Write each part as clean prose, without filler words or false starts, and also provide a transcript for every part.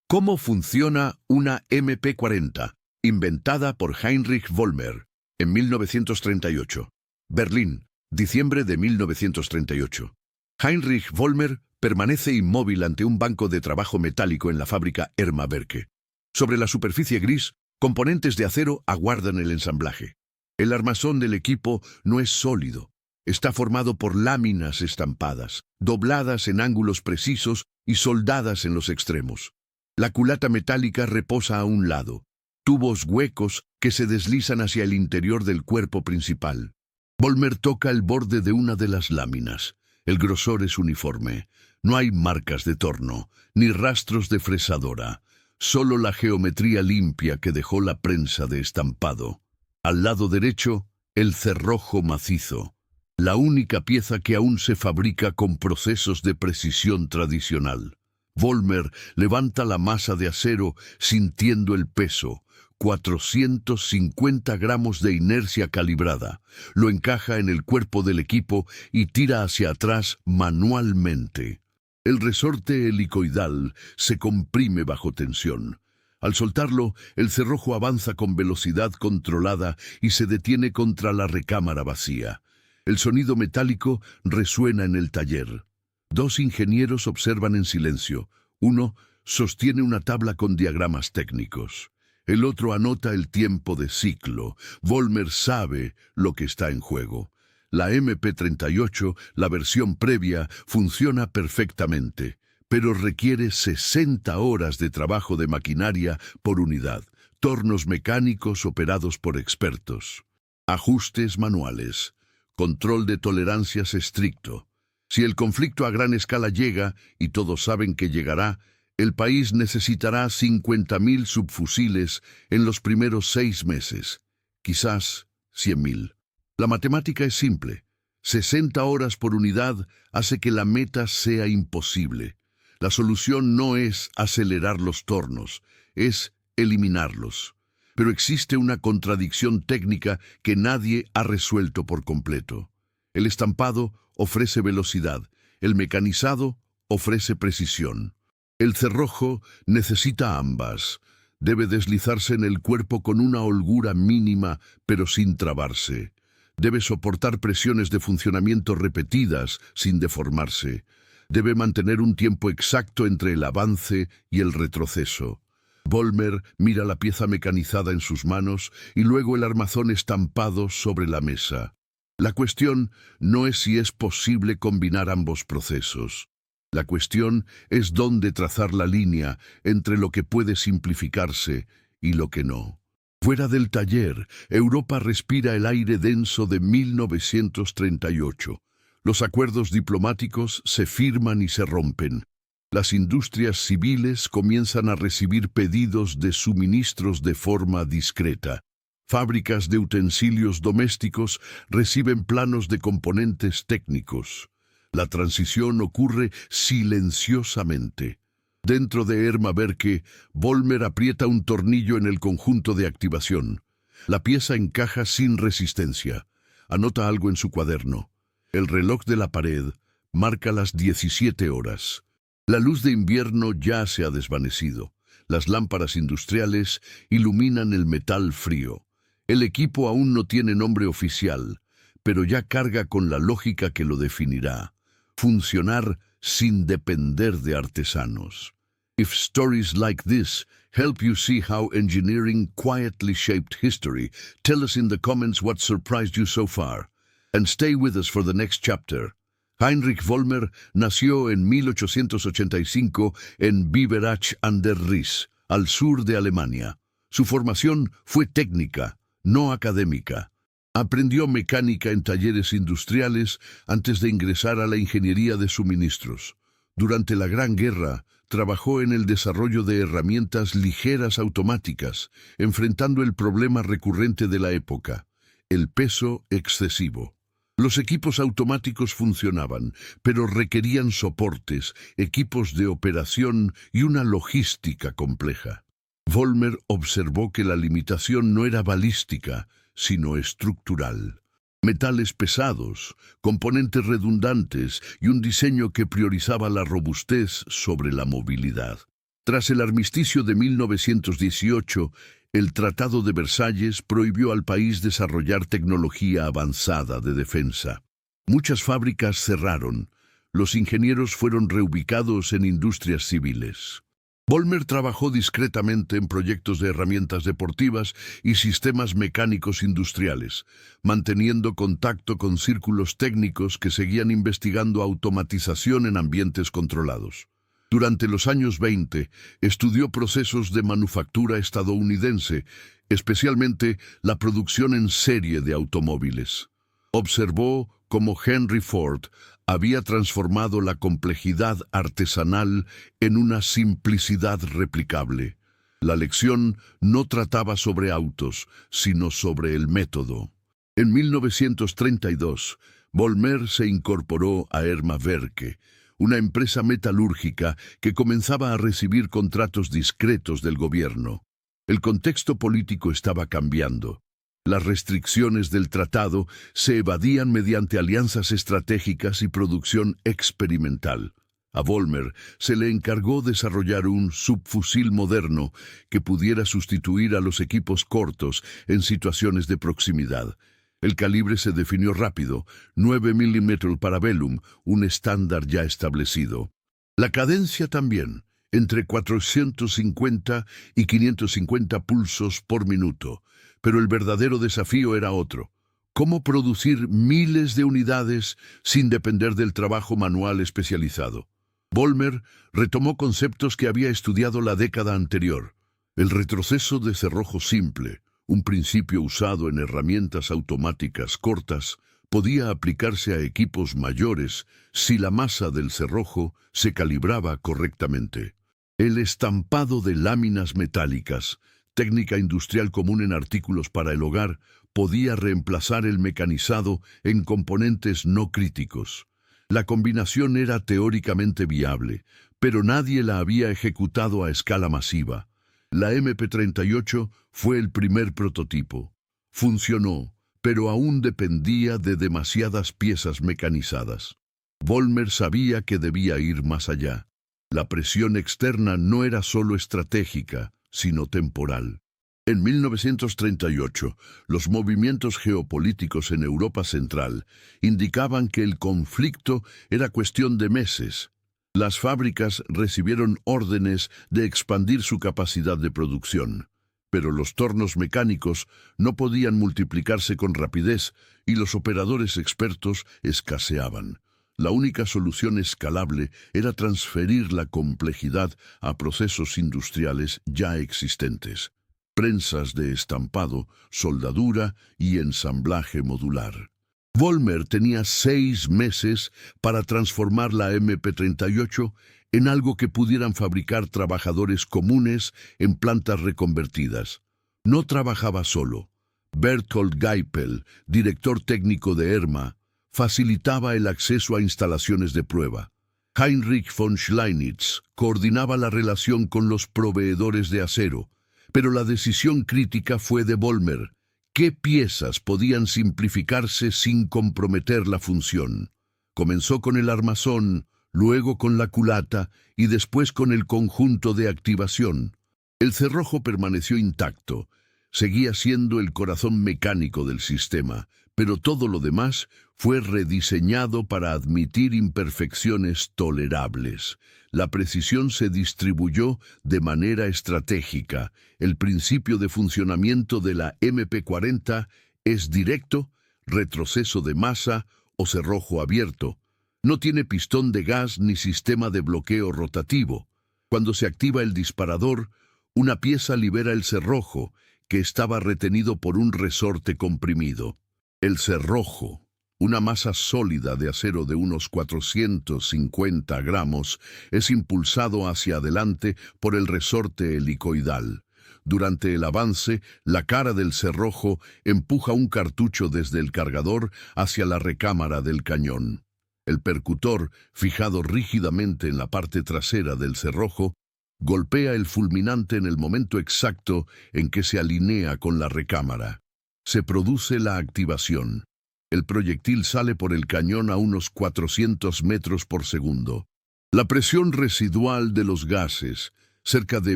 ¿Cómo funciona una MP40? Inventada por Heinrich Vollmer en 1938. Berlín, diciembre de 1938. Heinrich Vollmer permanece inmóvil ante un banco de trabajo metálico en la fábrica Erma Berke. Sobre la superficie gris, componentes de acero aguardan el ensamblaje. El armazón del equipo no es sólido. Está formado por láminas estampadas, dobladas en ángulos precisos y soldadas en los extremos. La culata metálica reposa a un lado, tubos huecos que se deslizan hacia el interior del cuerpo principal. Vollmer toca el borde de una de las láminas. El grosor es uniforme. No hay marcas de torno, ni rastros de fresadora. Solo la geometría limpia que dejó la prensa de estampado. Al lado derecho, el cerrojo macizo. La única pieza que aún se fabrica con procesos de precisión tradicional. Vollmer levanta la masa de acero sintiendo el peso, 450 gramos de inercia calibrada. Lo encaja en el cuerpo del equipo y tira hacia atrás manualmente. El resorte helicoidal se comprime bajo tensión. Al soltarlo, el cerrojo avanza con velocidad controlada y se detiene contra la recámara vacía. El sonido metálico resuena en el taller. Dos ingenieros observan en silencio. Uno sostiene una tabla con diagramas técnicos. El otro anota el tiempo de ciclo. Vollmer sabe lo que está en juego. La MP38, la versión previa, funciona perfectamente, pero requiere 60 horas de trabajo de maquinaria por unidad, tornos mecánicos operados por expertos, ajustes manuales, control de tolerancias estricto. Si el conflicto a gran escala llega, y todos saben que llegará, el país necesitará 50.000 subfusiles en los primeros 6 meses, quizás 100.000. La matemática es simple. 60 horas por unidad hace que la meta sea imposible. La solución no es acelerar los tornos, es eliminarlos. Pero existe una contradicción técnica que nadie ha resuelto por completo. El estampado ofrece velocidad, el mecanizado ofrece precisión. El cerrojo necesita ambas. Debe deslizarse en el cuerpo con una holgura mínima, pero sin trabarse. Debe soportar presiones de funcionamiento repetidas, sin deformarse. Debe mantener un tiempo exacto entre el avance y el retroceso. Vollmer mira la pieza mecanizada en sus manos y luego el armazón estampado sobre la mesa. La cuestión no es si es posible combinar ambos procesos. La cuestión es dónde trazar la línea entre lo que puede simplificarse y lo que no. Fuera del taller, Europa respira el aire denso de 1938. Los acuerdos diplomáticos se firman y se rompen. Las industrias civiles comienzan a recibir pedidos de suministros de forma discreta. Fábricas de utensilios domésticos reciben planos de componentes técnicos. La transición ocurre silenciosamente. Dentro de Erma Berke, Vollmer aprieta un tornillo en el conjunto de activación. La pieza encaja sin resistencia. Anota algo en su cuaderno. El reloj de la pared marca las 17 horas. La luz de invierno ya se ha desvanecido. Las lámparas industriales iluminan el metal frío. El equipo aún no tiene nombre oficial, pero ya carga con la lógica que lo definirá. Funcionar sin depender de artesanos. If stories like this help you see how engineering quietly shaped history, tell us in the comments what surprised you so far. And stay with us for the next chapter. Heinrich Vollmer nació en 1885 en Biberach an der Riß, al sur de Alemania. Su formación fue técnica, no académica. Aprendió mecánica en talleres industriales antes de ingresar a la ingeniería de suministros. Durante la Gran Guerra, trabajó en el desarrollo de herramientas ligeras automáticas, enfrentando el problema recurrente de la época, el peso excesivo. Los equipos automáticos funcionaban, pero requerían soportes, equipos de operación y una logística compleja. Vollmer observó que la limitación no era balística, sino estructural. Metales pesados, componentes redundantes y un diseño que priorizaba la robustez sobre la movilidad. Tras el armisticio de 1918, el Tratado de Versalles prohibió al país desarrollar tecnología avanzada de defensa. Muchas fábricas cerraron. Los ingenieros fueron reubicados en industrias civiles. Vollmer trabajó discretamente en proyectos de herramientas deportivas y sistemas mecánicos industriales, manteniendo contacto con círculos técnicos que seguían investigando automatización en ambientes controlados. Durante los años 20, estudió procesos de manufactura estadounidense, especialmente la producción en serie de automóviles. Observó cómo Henry Ford había transformado la complejidad artesanal en una simplicidad replicable. La lección no trataba sobre autos, sino sobre el método. En 1932, Vollmer se incorporó a Erma Werke, una empresa metalúrgica que comenzaba a recibir contratos discretos del gobierno. El contexto político estaba cambiando. Las restricciones del tratado se evadían mediante alianzas estratégicas y producción experimental. A Vollmer se le encargó desarrollar un subfusil moderno que pudiera sustituir a los equipos cortos en situaciones de proximidad. El calibre se definió rápido, 9 mm Parabellum, un estándar ya establecido. La cadencia también, entre 450 y 550 pulsos por minuto. Pero el verdadero desafío era otro: cómo producir miles de unidades sin depender del trabajo manual especializado. Vollmer retomó conceptos que había estudiado la década anterior. El retroceso de cerrojo simple, un principio usado en herramientas automáticas cortas, podía aplicarse a equipos mayores si la masa del cerrojo se calibraba correctamente. El estampado de láminas metálicas, técnica industrial común en artículos para el hogar, podía reemplazar el mecanizado en componentes no críticos. La combinación era teóricamente viable, pero nadie la había ejecutado a escala masiva. La MP38 fue el primer prototipo. Funcionó, pero aún dependía de demasiadas piezas mecanizadas. Vollmer sabía que debía ir más allá. La presión externa no era solo estratégica, sino temporal. En 1938, los movimientos geopolíticos en Europa Central indicaban que el conflicto era cuestión de meses. Las fábricas recibieron órdenes de expandir su capacidad de producción, pero los tornos mecánicos no podían multiplicarse con rapidez y los operadores expertos escaseaban. La única solución escalable era transferir la complejidad a procesos industriales ya existentes: prensas de estampado, soldadura y ensamblaje modular. Vollmer tenía 6 meses para transformar la MP38 en algo que pudieran fabricar trabajadores comunes en plantas reconvertidas. No trabajaba solo. Berthold Geipel, director técnico de Erma, facilitaba el acceso a instalaciones de prueba. Heinrich von Schleinitz coordinaba la relación con los proveedores de acero, pero la decisión crítica fue de Vollmer. ¿Qué piezas podían simplificarse sin comprometer la función? Comenzó con el armazón, luego con la culata y después con el conjunto de activación. El cerrojo permaneció intacto. Seguía siendo el corazón mecánico del sistema, pero todo lo demás fue rediseñado para admitir imperfecciones tolerables. La precisión se distribuyó de manera estratégica. El principio de funcionamiento de la MP40 es directo, retroceso de masa o cerrojo abierto. No tiene pistón de gas ni sistema de bloqueo rotativo. Cuando se activa el disparador, una pieza libera el cerrojo, que estaba retenido por un resorte comprimido. El cerrojo, una masa sólida de acero de unos 450 gramos, es impulsado hacia adelante por el resorte helicoidal. Durante el avance, la cara del cerrojo empuja un cartucho desde el cargador hacia la recámara del cañón. El percutor, fijado rígidamente en la parte trasera del cerrojo, golpea el fulminante en el momento exacto en que se alinea con la recámara. Se produce la activación. El proyectil sale por el cañón a unos 400 metros por segundo. La presión residual de los gases cerca de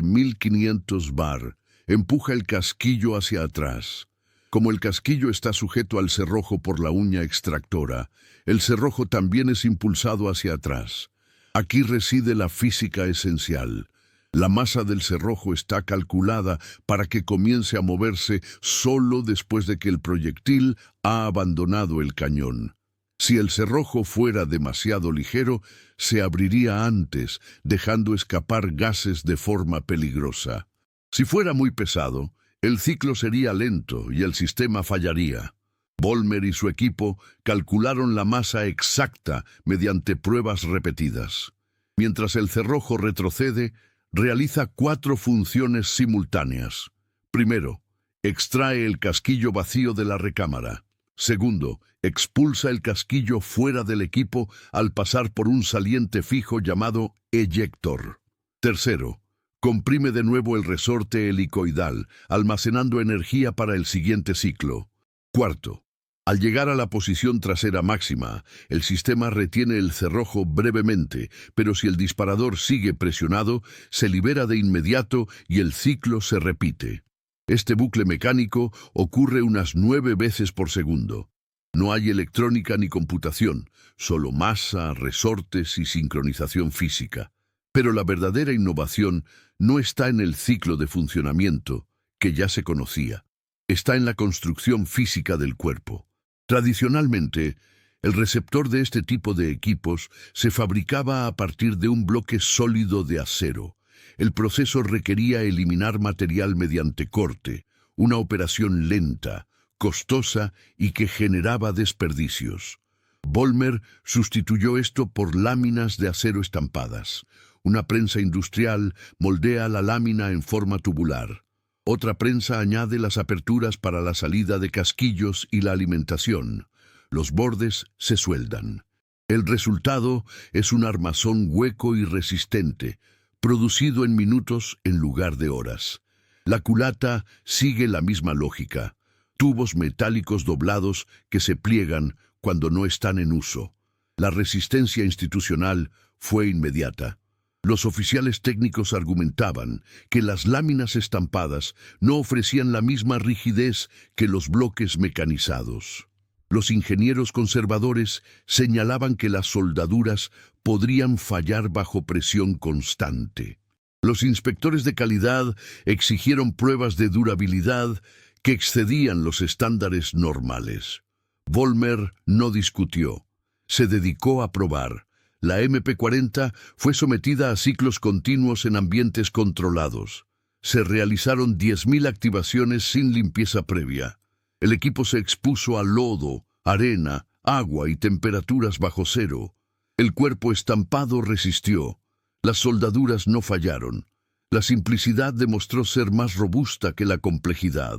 1500 bar, empuja el casquillo hacia atrás. Como el casquillo está sujeto al cerrojo por la uña extractora, el cerrojo también es impulsado hacia atrás. Aquí reside la física esencial. La masa del cerrojo está calculada para que comience a moverse solo después de que el proyectil ha abandonado el cañón. Si el cerrojo fuera demasiado ligero, se abriría antes, dejando escapar gases de forma peligrosa. Si fuera muy pesado, el ciclo sería lento y el sistema fallaría. Vollmer y su equipo calcularon la masa exacta mediante pruebas repetidas. Mientras el cerrojo retrocede, realiza 4 funciones simultáneas. Primero, extrae el casquillo vacío de la recámara. Segundo, expulsa el casquillo fuera del equipo al pasar por un saliente fijo llamado eyector. Tercero, comprime de nuevo el resorte helicoidal, almacenando energía para el siguiente ciclo. Cuarto, al llegar a la posición trasera máxima, el sistema retiene el cerrojo brevemente, pero si el disparador sigue presionado, se libera de inmediato y el ciclo se repite. Este bucle mecánico ocurre unas 9 veces por segundo. No hay electrónica ni computación, solo masa, resortes y sincronización física. Pero la verdadera innovación no está en el ciclo de funcionamiento, que ya se conocía. Está en la construcción física del cuerpo. Tradicionalmente, el receptor de este tipo de equipos se fabricaba a partir de un bloque sólido de acero. El proceso requería eliminar material mediante corte, una operación lenta, costosa y que generaba desperdicios. Vollmer sustituyó esto por láminas de acero estampadas. Una prensa industrial moldea la lámina en forma tubular. Otra prensa añade las aperturas para la salida de casquillos y la alimentación. Los bordes se sueldan. El resultado es un armazón hueco y resistente, producido en minutos en lugar de horas. La culata sigue la misma lógica. Tubos metálicos doblados que se pliegan cuando no están en uso. La resistencia institucional fue inmediata. Los oficiales técnicos argumentaban que las láminas estampadas no ofrecían la misma rigidez que los bloques mecanizados. Los ingenieros conservadores señalaban que las soldaduras podrían fallar bajo presión constante. Los inspectores de calidad exigieron pruebas de durabilidad que excedían los estándares normales. Vollmer no discutió. Se dedicó a probar. La MP40 fue sometida a ciclos continuos en ambientes controlados. Se realizaron 10.000 activaciones sin limpieza previa. El equipo se expuso a lodo, arena, agua y temperaturas bajo cero. El cuerpo estampado resistió. Las soldaduras no fallaron. La simplicidad demostró ser más robusta que la complejidad.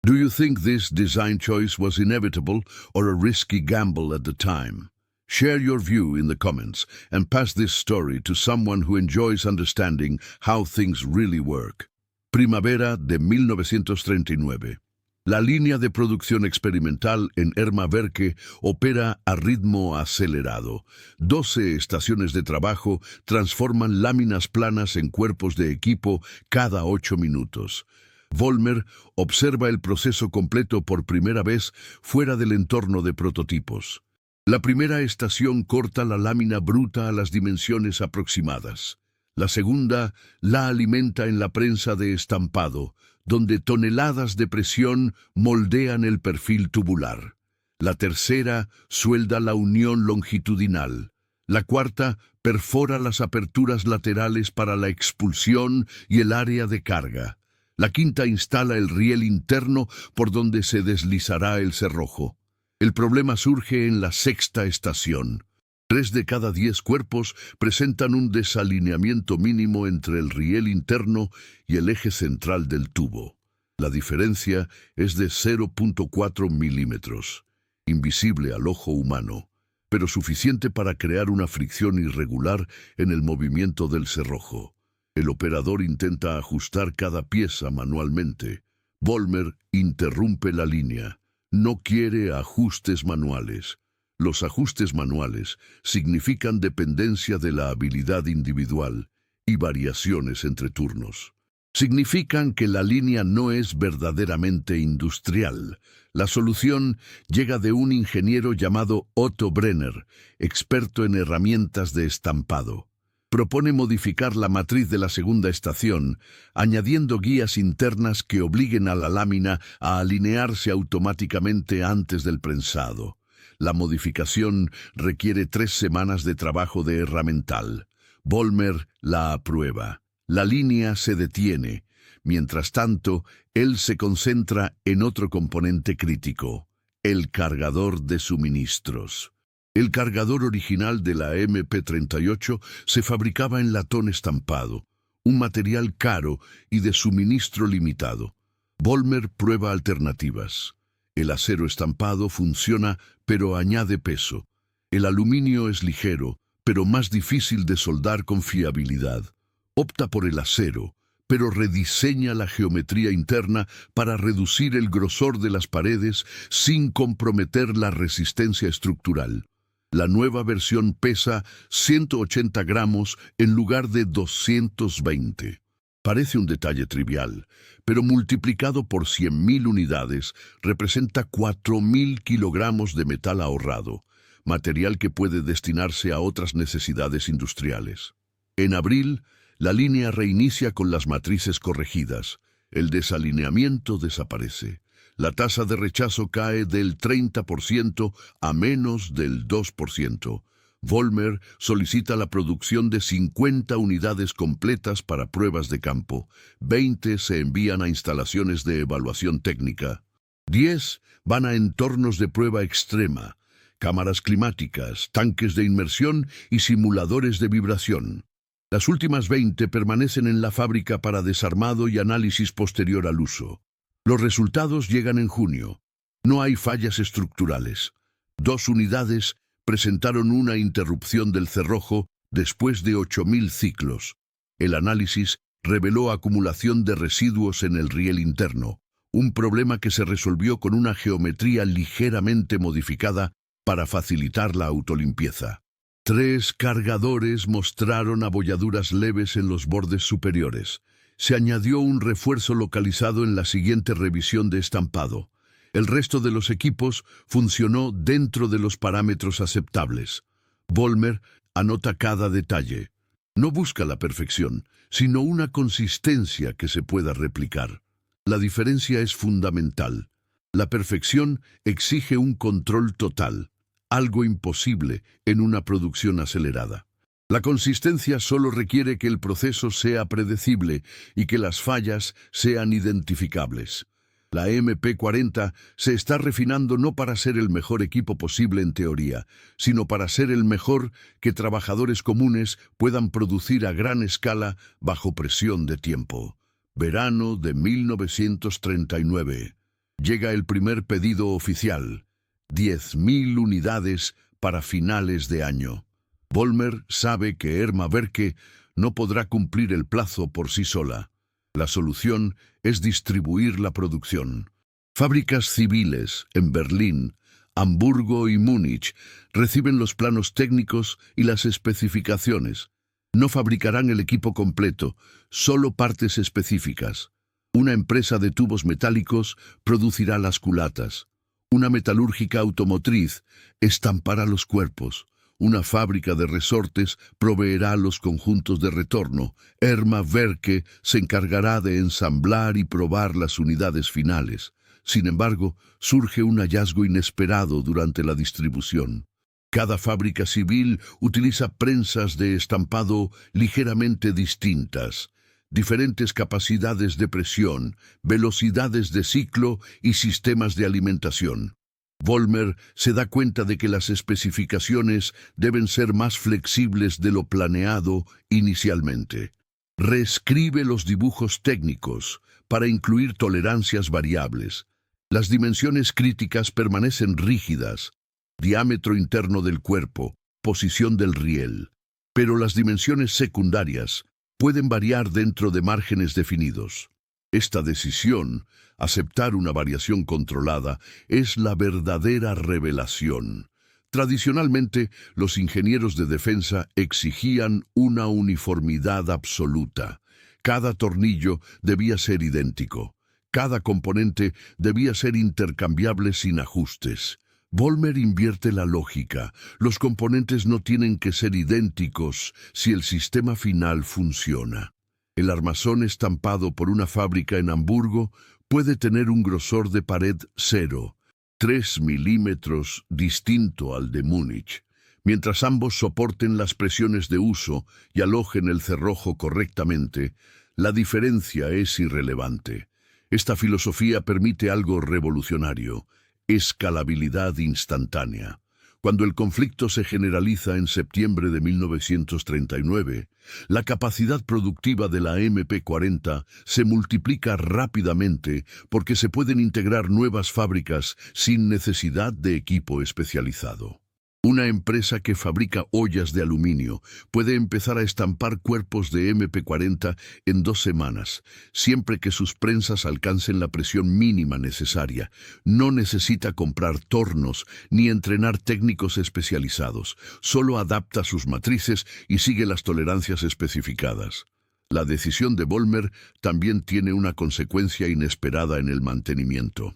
Do you think this design choice was inevitable or a risky gamble at the time? Share your view in the comments and pass this story to someone who enjoys understanding how things really work. Primavera de 1939. La línea de producción experimental en Ermaverke opera a ritmo acelerado. 12 estaciones de trabajo transforman láminas planas en cuerpos de equipo cada 8 minutos. Vollmer observa el proceso completo por primera vez fuera del entorno de prototipos. La primera estación corta la lámina bruta a las dimensiones aproximadas. La segunda la alimenta en la prensa de estampado, donde toneladas de presión moldean el perfil tubular. La tercera suelda la unión longitudinal. La cuarta perfora las aperturas laterales para la expulsión y el área de carga. La quinta instala el riel interno por donde se deslizará el cerrojo. El problema surge en la sexta estación. 3 de cada 10 cuerpos presentan un desalineamiento mínimo entre el riel interno y el eje central del tubo. La diferencia es de 0.4 milímetros, invisible al ojo humano, pero suficiente para crear una fricción irregular en el movimiento del cerrojo. El operador intenta ajustar cada pieza manualmente. Vollmer interrumpe la línea. No quiere ajustes manuales. Los ajustes manuales significan dependencia de la habilidad individual y variaciones entre turnos. Significan que la línea no es verdaderamente industrial. La solución llega de un ingeniero llamado Otto Brenner, experto en herramientas de estampado. Propone modificar la matriz de la segunda estación, añadiendo guías internas que obliguen a la lámina a alinearse automáticamente antes del prensado. La modificación requiere 3 semanas de trabajo de herramental. Vollmer la aprueba. La línea se detiene. Mientras tanto, él se concentra en otro componente crítico, el cargador de suministros. El cargador original de la MP38 se fabricaba en latón estampado, un material caro y de suministro limitado. Vollmer prueba alternativas. El acero estampado funciona, pero añade peso. El aluminio es ligero, pero más difícil de soldar con fiabilidad. Opta por el acero, pero rediseña la geometría interna para reducir el grosor de las paredes sin comprometer la resistencia estructural. La nueva versión pesa 180 gramos en lugar de 220. Parece un detalle trivial, pero multiplicado por 100.000 unidades representa 4.000 kilogramos de metal ahorrado, material que puede destinarse a otras necesidades industriales. En abril, la línea reinicia con las matrices corregidas. El desalineamiento desaparece. La tasa de rechazo cae del 30% a menos del 2%. Vollmer solicita la producción de 50 unidades completas para pruebas de campo. 20 se envían a instalaciones de evaluación técnica. 10 van a entornos de prueba extrema, cámaras climáticas, tanques de inmersión y simuladores de vibración. Las últimas 20 permanecen en la fábrica para desarmado y análisis posterior al uso. Los resultados llegan en junio. No hay fallas estructurales. 2 unidades presentaron una interrupción del cerrojo después de 8.000 ciclos. El análisis reveló acumulación de residuos en el riel interno, un problema que se resolvió con una geometría ligeramente modificada para facilitar la autolimpieza. 3 cargadores mostraron abolladuras leves en los bordes superiores. Se añadió un refuerzo localizado en la siguiente revisión de estampado. El resto de los equipos funcionó dentro de los parámetros aceptables. Vollmer anota cada detalle. No busca la perfección, sino una consistencia que se pueda replicar. La diferencia es fundamental. La perfección exige un control total, algo imposible en una producción acelerada. La consistencia solo requiere que el proceso sea predecible y que las fallas sean identificables. La MP40 se está refinando no para ser el mejor equipo posible en teoría, sino para ser el mejor que trabajadores comunes puedan producir a gran escala bajo presión de tiempo. Verano de 1939. Llega el primer pedido oficial, 10.000 unidades para finales de año. Vollmer sabe que Erma Werke no podrá cumplir el plazo por sí sola. La solución es distribuir la producción. Fábricas civiles en Berlín, Hamburgo y Múnich reciben los planos técnicos y las especificaciones. No fabricarán el equipo completo, solo partes específicas. Una empresa de tubos metálicos producirá las culatas. Una metalúrgica automotriz estampará los cuerpos. Una fábrica de resortes proveerá los conjuntos de retorno. Erma Werke se encargará de ensamblar y probar las unidades finales. Sin embargo, surge un hallazgo inesperado durante la distribución. Cada fábrica civil utiliza prensas de estampado ligeramente distintas, diferentes capacidades de presión, velocidades de ciclo y sistemas de alimentación. Vollmer se da cuenta de que las especificaciones deben ser más flexibles de lo planeado inicialmente. Reescribe los dibujos técnicos para incluir tolerancias variables. Las dimensiones críticas permanecen rígidas: diámetro interno del cuerpo, posición del riel. Pero las dimensiones secundarias pueden variar dentro de márgenes definidos. Esta decisión, aceptar una variación controlada, es la verdadera revelación. Tradicionalmente, los ingenieros de defensa exigían una uniformidad absoluta. Cada tornillo debía ser idéntico. Cada componente debía ser intercambiable sin ajustes. Vollmer invierte la lógica. Los componentes no tienen que ser idénticos si el sistema final funciona. El armazón estampado por una fábrica en Hamburgo puede tener un grosor de pared 0, 3 milímetros distinto al de Múnich. Mientras ambos soporten las presiones de uso y alojen el cerrojo correctamente, la diferencia es irrelevante. Esta filosofía permite algo revolucionario: escalabilidad instantánea. Cuando el conflicto se generaliza en septiembre de 1939, la capacidad productiva de la MP-40 se multiplica rápidamente porque se pueden integrar nuevas fábricas sin necesidad de equipo especializado. Una empresa que fabrica ollas de aluminio puede empezar a estampar cuerpos de MP-40 en 2 semanas, siempre que sus prensas alcancen la presión mínima necesaria. No necesita comprar tornos ni entrenar técnicos especializados. Solo adapta sus matrices y sigue las tolerancias especificadas. La decisión de Vollmer también tiene una consecuencia inesperada en el mantenimiento.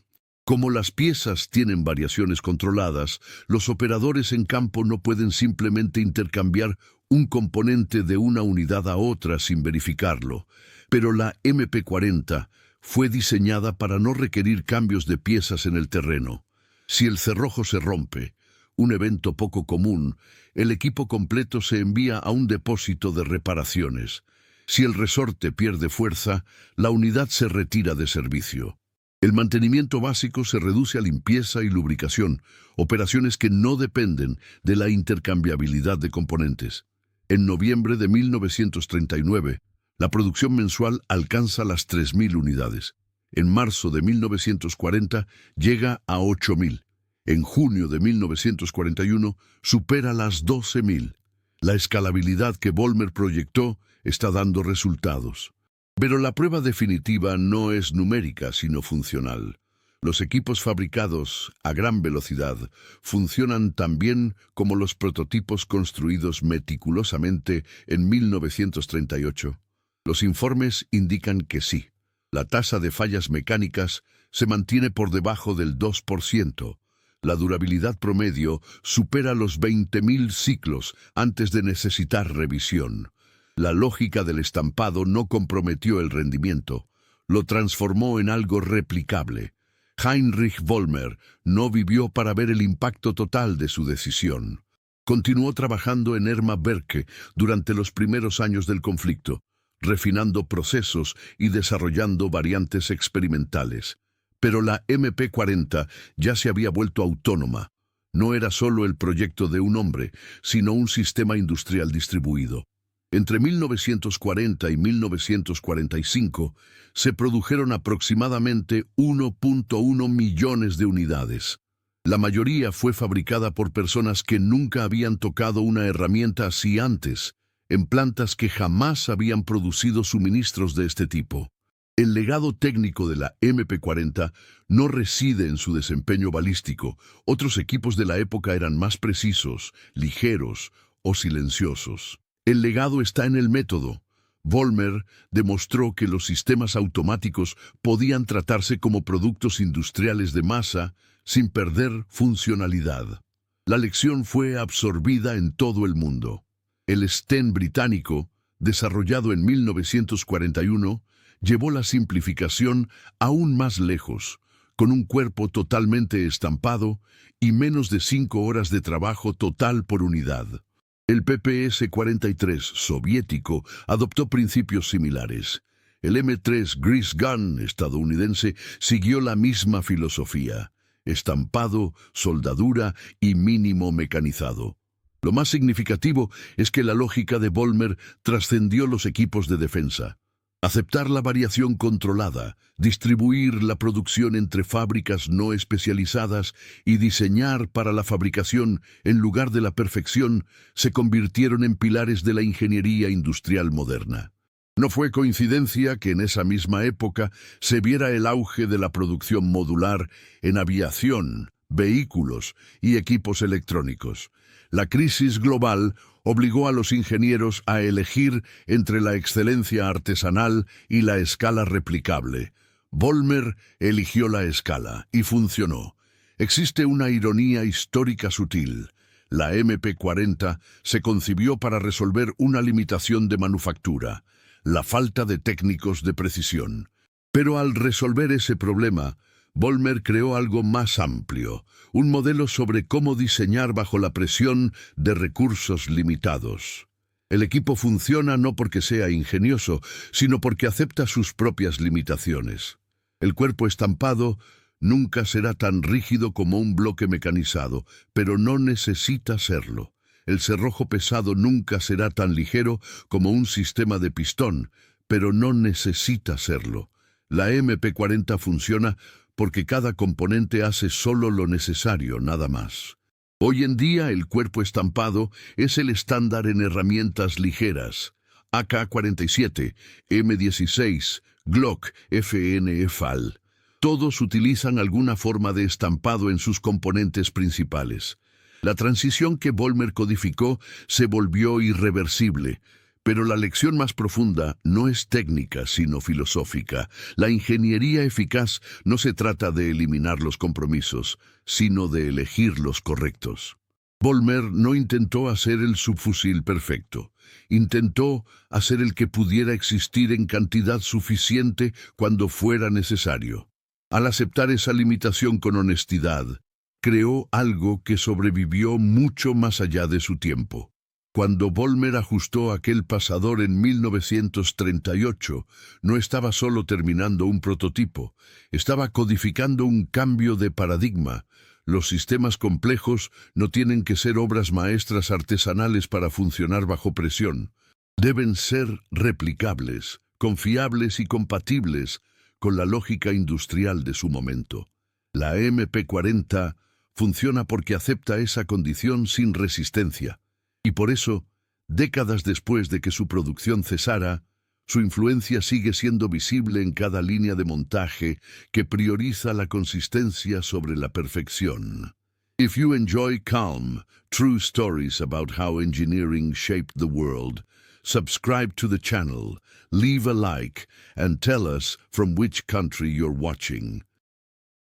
Como las piezas tienen variaciones controladas, los operadores en campo no pueden simplemente intercambiar un componente de una unidad a otra sin verificarlo. Pero la MP-40 fue diseñada para no requerir cambios de piezas en el terreno. Si el cerrojo se rompe, un evento poco común, el equipo completo se envía a un depósito de reparaciones. Si el resorte pierde fuerza, la unidad se retira de servicio. El mantenimiento básico se reduce a limpieza y lubricación, operaciones que no dependen de la intercambiabilidad de componentes. En noviembre de 1939, la producción mensual alcanza las 3.000 unidades. En marzo de 1940 llega a 8.000. En junio de 1941 supera las 12.000. La escalabilidad que Vollmer proyectó está dando resultados. Pero la prueba definitiva no es numérica, sino funcional. Los equipos fabricados a gran velocidad funcionan tan bien como los prototipos construidos meticulosamente en 1938. Los informes indican que sí. La tasa de fallas mecánicas se mantiene por debajo del 2%. La durabilidad promedio supera los 20.000 ciclos antes de necesitar revisión. La lógica del estampado no comprometió el rendimiento, lo transformó en algo replicable. Heinrich Vollmer no vivió para ver el impacto total de su decisión. Continuó trabajando en Erma Berke durante los primeros años del conflicto, refinando procesos y desarrollando variantes experimentales. Pero la MP-40 ya se había vuelto autónoma. No era solo el proyecto de un hombre, sino un sistema industrial distribuido. Entre 1940 y 1945 se produjeron aproximadamente 1.1 millones de unidades. La mayoría fue fabricada por personas que nunca habían tocado una herramienta así antes, en plantas que jamás habían producido suministros de este tipo. El legado técnico de la MP-40 no reside en su desempeño balístico. Otros equipos de la época eran más precisos, ligeros o silenciosos. El legado está en el método. Vollmer demostró que los sistemas automáticos podían tratarse como productos industriales de masa sin perder funcionalidad. La lección fue absorbida en todo el mundo. El Sten británico, desarrollado en 1941, llevó la simplificación aún más lejos, con un cuerpo totalmente estampado y menos de 5 horas de trabajo total por unidad. El PPS-43 soviético adoptó principios similares. El M3 Grease Gun estadounidense siguió la misma filosofía: estampado, soldadura y mínimo mecanizado. Lo más significativo es que la lógica de Vollmer trascendió los equipos de defensa. Aceptar la variación controlada, distribuir la producción entre fábricas no especializadas y diseñar para la fabricación en lugar de la perfección se convirtieron en pilares de la ingeniería industrial moderna. No fue coincidencia que en esa misma época se viera el auge de la producción modular en aviación, vehículos y equipos electrónicos. La crisis global obligó a los ingenieros a elegir entre la excelencia artesanal y la escala replicable. Vollmer eligió la escala y funcionó. Existe una ironía histórica sutil. La MP40 se concibió para resolver una limitación de manufactura, la falta de técnicos de precisión. Pero al resolver ese problema, Vollmer creó algo más amplio, un modelo sobre cómo diseñar bajo la presión de recursos limitados. El equipo funciona no porque sea ingenioso, sino porque acepta sus propias limitaciones. El cuerpo estampado nunca será tan rígido como un bloque mecanizado, pero no necesita serlo. El cerrojo pesado nunca será tan ligero como un sistema de pistón, pero no necesita serlo. La MP40 funciona porque cada componente hace solo lo necesario, nada más. Hoy en día el cuerpo estampado es el estándar en herramientas ligeras. AK-47, M16, Glock, FN-FAL. Todos utilizan alguna forma de estampado en sus componentes principales. La transición que Vollmer codificó se volvió irreversible, pero la lección más profunda no es técnica, sino filosófica. La ingeniería eficaz no se trata de eliminar los compromisos, sino de elegir los correctos. Vollmer no intentó hacer el subfusil perfecto. Intentó hacer el que pudiera existir en cantidad suficiente cuando fuera necesario. Al aceptar esa limitación con honestidad, creó algo que sobrevivió mucho más allá de su tiempo. Cuando Vollmer ajustó aquel pasador en 1938, no estaba solo terminando un prototipo, estaba codificando un cambio de paradigma. Los sistemas complejos no tienen que ser obras maestras artesanales para funcionar bajo presión. Deben ser replicables, confiables y compatibles con la lógica industrial de su momento. La MP40 funciona porque acepta esa condición sin resistencia. Y por eso, décadas después de que su producción cesara, su influencia sigue siendo visible en cada línea de montaje que prioriza la consistencia sobre la perfección. If you enjoy calm, true stories about how engineering shaped the world, subscribe to the channel, leave a like, and tell us from which country you're watching.